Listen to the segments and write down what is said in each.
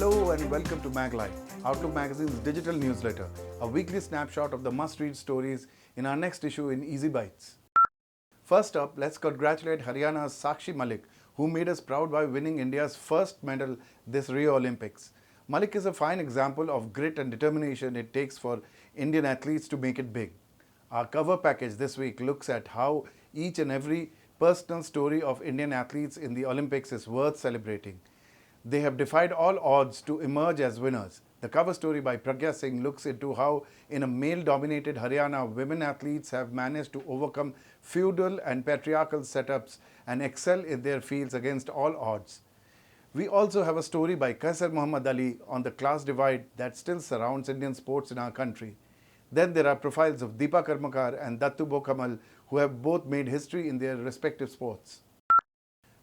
Hello and welcome to MagLive, Outlook Magazine's digital newsletter, a weekly snapshot of the must-read stories in our next issue in Easy Bites. First up, let's congratulate Haryana's Sakshi Malik, who made us proud by winning India's first medal this Rio Olympics. Malik is a fine example of grit and determination it takes for Indian athletes to make it big. Our cover package this week looks at how each and every personal story of Indian athletes in the Olympics is worth celebrating. They have defied all odds to emerge as winners. The cover story by Pragya Singh looks into how, in a male-dominated Haryana, women athletes have managed to overcome feudal and patriarchal setups and excel in their fields against all odds. We also have a story by Kaisar Muhammad Ali on the class divide that still surrounds Indian sports in our country. Then there are profiles of Deepa Karmakar and Dattu Bhokamal, who have both made history in their respective sports.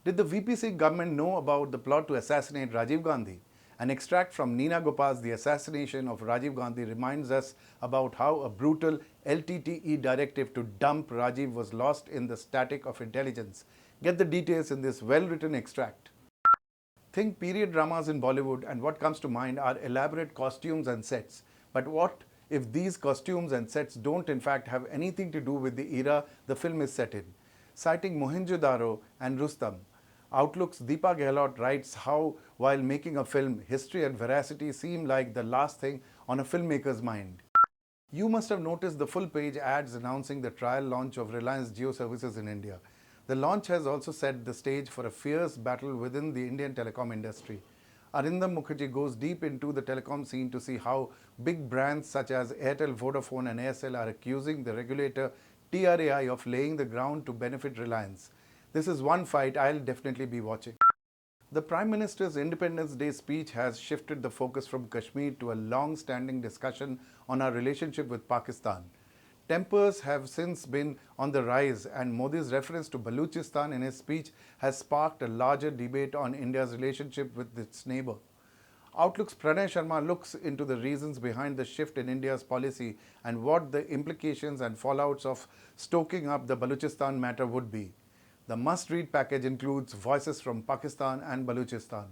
Did the VPC government know about the plot to assassinate Rajiv Gandhi? An extract from Neena Gopal's The Assassination of Rajiv Gandhi reminds us about how a brutal LTTE directive to dump Rajiv was lost in the static of intelligence. Get the details in this well-written extract. Think period dramas in Bollywood and what comes to mind are elaborate costumes and sets. But what if these costumes and sets don't in fact have anything to do with the era the film is set in? Citing Mohenjo-daro and Rustam, Outlook's Deepa Gehlot writes how, while making a film, history and veracity seem like the last thing on a filmmaker's mind. You must have noticed the full-page ads announcing the trial launch of Reliance Jio Services in India. The launch has also set the stage for a fierce battle within the Indian telecom industry. Arindam Mukherjee goes deep into the telecom scene to see how big brands such as Airtel, Vodafone and Aircel are accusing the regulator TRAI of laying the ground to benefit Reliance. This is one fight I'll definitely be watching. The Prime Minister's Independence Day speech has shifted the focus from Kashmir to a long-standing discussion on our relationship with Pakistan. Tempers have since been on the rise, and Modi's reference to Balochistan in his speech has sparked a larger debate on India's relationship with its neighbor. Outlook's Pranay Sharma looks into the reasons behind the shift in India's policy and what the implications and fallouts of stoking up the Balochistan matter would be. The must-read package includes voices from Pakistan and Balochistan.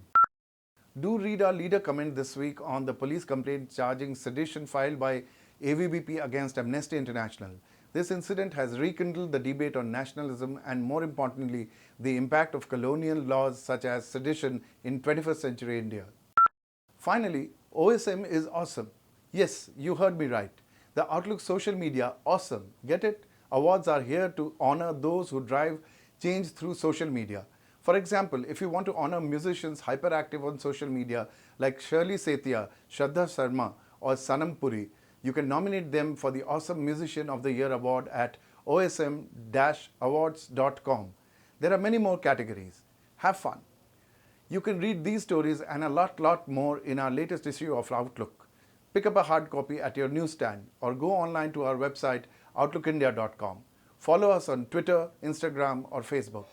Do read our leader comment this week on the police complaint charging sedition filed by AVBP against Amnesty International. This incident has rekindled the debate on nationalism and, more importantly, the impact of colonial laws such as sedition in 21st century India. Finally, OSM is awesome. Yes, you heard me right. The Outlook social media, awesome. Get it? Awards are here to honor those who drive change through social media. For example, if you want to honor musicians hyperactive on social media like Shirley Setia, Shraddha Sharma or Sanam Puri, you can nominate them for the Awesome Musician of the Year award at osm-awards.com. There are many more categories. Have fun. You can read these stories and a lot more in our latest issue of Outlook. Pick up a hard copy at your newsstand or go online to our website outlookindia.com. Follow us on Twitter, Instagram or Facebook.